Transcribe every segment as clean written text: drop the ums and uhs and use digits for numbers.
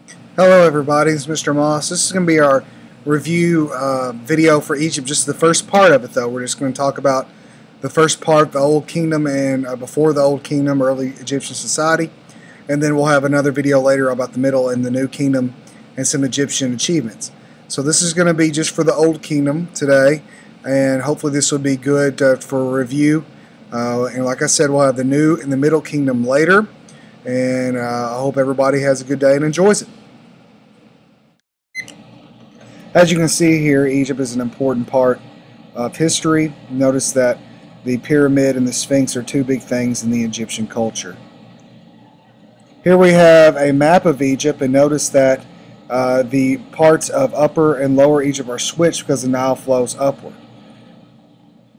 Hello everybody, it's Mr. Moss. This is going to be our review video for Egypt, just the first part of it though. We're just going to talk about the first part, the Old Kingdom and before the Old Kingdom, early Egyptian society. And then we'll have another video later about the Middle and the New Kingdom and some Egyptian achievements. So this is going to be just for the Old Kingdom today, and hopefully this will be good for a review. And like I said, we'll have the New and the Middle Kingdom later. And I hope everybody has a good day and enjoys it. As you can see here, Egypt is an important part of history. Notice that the pyramid and the Sphinx are two big things in the Egyptian culture. Here we have a map of Egypt, and notice that the parts of Upper and Lower Egypt are switched because the Nile flows upward.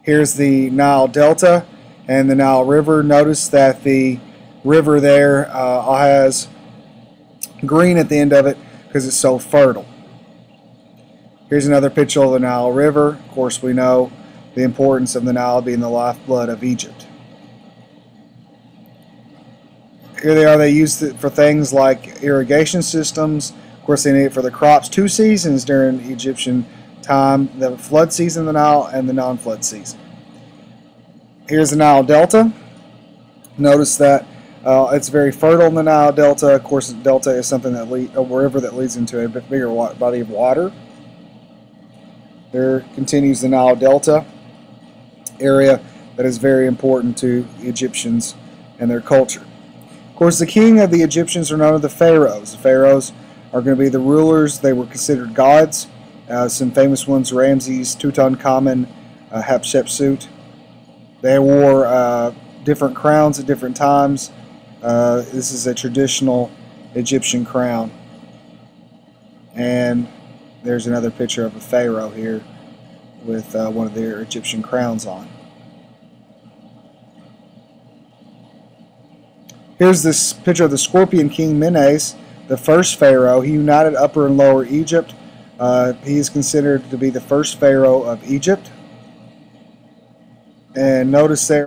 Here's the Nile Delta and the Nile River. Notice that the river there has green at the end of it because it's so fertile. Here's another picture of the Nile River. Of course, we know the importance of the Nile being the lifeblood of Egypt. Here they are. They used it for things like irrigation systems. Of course, they need it for the crops. Two seasons during Egyptian time: the flood season of the Nile and the non-flood season. Here's the Nile Delta. Notice that it's very fertile in the Nile Delta. Of course, the delta is something that a river that leads into a bigger body of water. There continues the Nile Delta area that is very important to the Egyptians and their culture. Of course, the king of the Egyptians are known as the pharaohs. The pharaohs are going to be the rulers. They were considered gods. Some famous ones: Ramses, Tutankhamun, Hatshepsut. They wore different crowns at different times. This is a traditional Egyptian crown. And there's another picture of a pharaoh here with one of their Egyptian crowns on. Here's this picture of the Scorpion King Menes, the first pharaoh. He united Upper and Lower Egypt. He is considered to be the first pharaoh of Egypt. And notice there.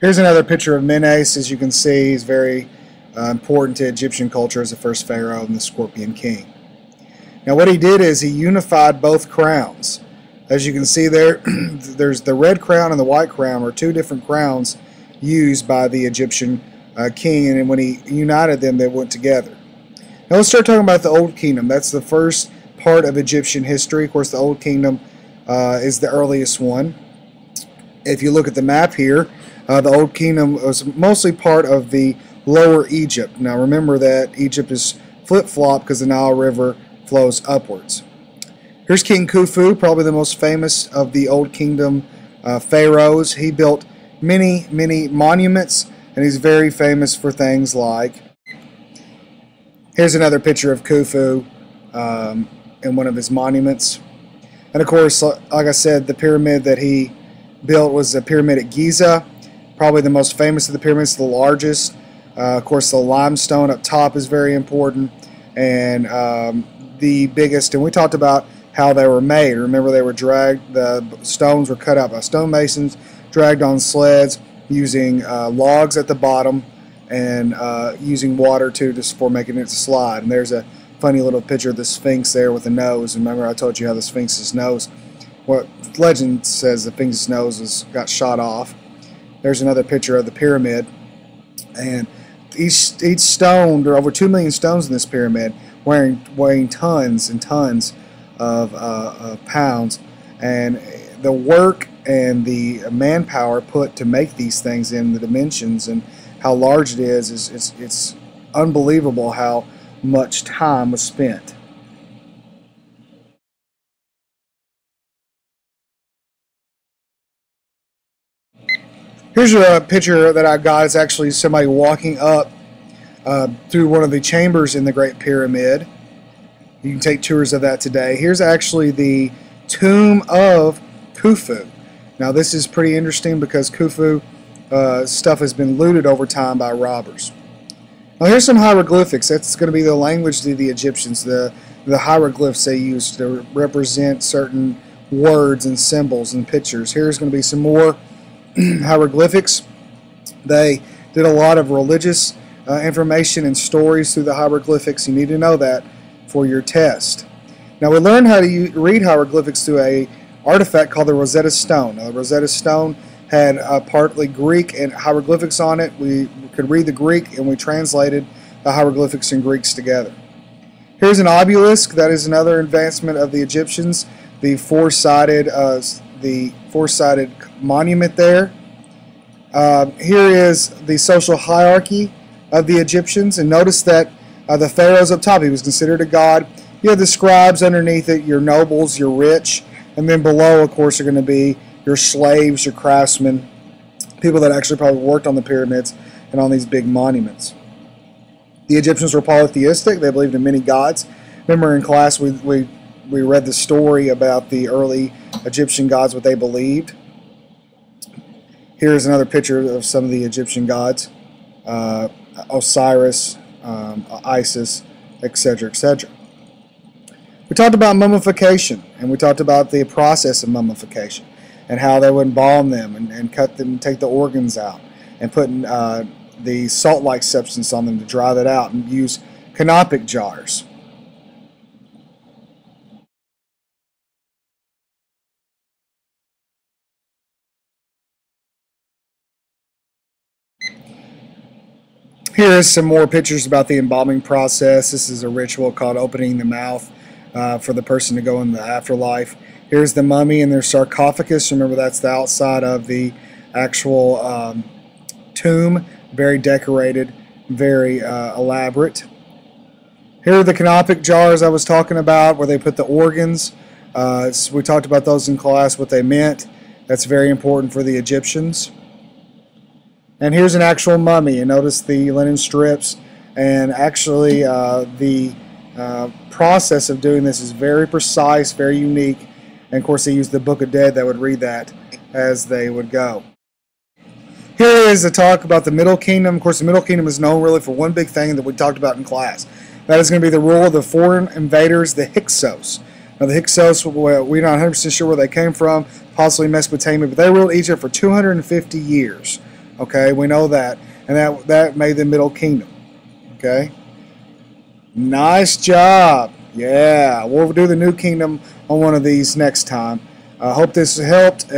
Here's another picture of Menes. As you can see, he's very important to Egyptian culture as the first pharaoh and the Scorpion King. Now what he did is he unified both crowns. As you can see there, there's the red crown and the white crown are two different crowns used by the Egyptian king, and when he united them, they went together. Now let's start talking about the Old Kingdom. That's the first part of Egyptian history. Of course, the Old Kingdom is the earliest one. If you look at the map here, the Old Kingdom was mostly part of the Lower Egypt. Now remember that Egypt is flip-flop because the Nile River flows upwards. Here's King Khufu, probably the most famous of the Old Kingdom pharaohs. He built many monuments, and he's very famous for things like, here's another picture of Khufu in one of his monuments. And of course, like I said, the pyramid that he built was the pyramid at Giza, probably the most famous of the pyramids, the largest. Of course, the limestone up top is very important, and the biggest, and we talked about how they were made. Remember, they were dragged, the stones were cut out by stonemasons, dragged on sleds using logs at the bottom, and using water too, just for making it slide. And there's a funny little picture of the Sphinx there with a nose. Remember, I told you how the Sphinx's nose, what legend says the Sphinx's nose got shot off. There's another picture of the pyramid, and each stone, there are over 2 million stones in this pyramid, weighing tons and tons of pounds, and the work and the manpower put to make these things in the dimensions and how large it is it's unbelievable how much time was spent. Here's a picture that I got. It's actually somebody walking up through one of the chambers in the Great Pyramid. You can take tours of that today. Here's actually the tomb of Khufu. Now this is pretty interesting because Khufu stuff has been looted over time by robbers. Now here's some hieroglyphics. That's going to be the language of the Egyptians, the hieroglyphs they used to represent certain words and symbols and pictures. Here's going to be some more hieroglyphics. They did a lot of religious information and stories through the hieroglyphics. You need to know that for your test. Now we learned how to read hieroglyphics through a artifact called the Rosetta Stone. Now, the Rosetta Stone had partly Greek and hieroglyphics on it. We could read the Greek and we translated the hieroglyphics and Greeks together. Here's an obelisk. That is another advancement of the Egyptians. The four-sided monument there. Here is the social hierarchy of the Egyptians, and notice that the pharaoh's up top. He was considered a god. You have the scribes underneath it, your nobles, your rich, and then below, of course, are going to be your slaves, your craftsmen, people that actually probably worked on the pyramids and on these big monuments. The Egyptians were polytheistic. They believed in many gods. Remember in class we read the story about the early Egyptian gods, what they believed. Here's another picture of some of the Egyptian gods. Osiris, Isis, etc., etc. We talked about mummification, and we talked about the process of mummification and how they would embalm them and cut them and take the organs out and put the salt-like substance on them to dry that out and use canopic jars. Here is some more pictures about the embalming process. This is a ritual called opening the mouth for the person to go in the afterlife. Here's the mummy in their sarcophagus. Remember, that's the outside of the actual tomb. Very decorated, very elaborate. Here are the canopic jars I was talking about, where they put the organs. We talked about those in class, what they meant. That's very important for the Egyptians. And here's an actual mummy, and notice the linen strips, and actually the process of doing this is very precise, very unique, and of course they used the Book of Dead that would read that as they would go. Here is a talk about the Middle Kingdom. Of course, the Middle Kingdom is known really for one big thing that we talked about in class. That is going to be the rule of the foreign invaders, the Hyksos. Now the Hyksos, we're not 100% sure where they came from, possibly Mesopotamia, but they ruled Egypt for 250 years. Okay, we know that, and that made the Middle Kingdom. Okay, nice job. Yeah, we'll do the New Kingdom on one of these next time. I hope this helped.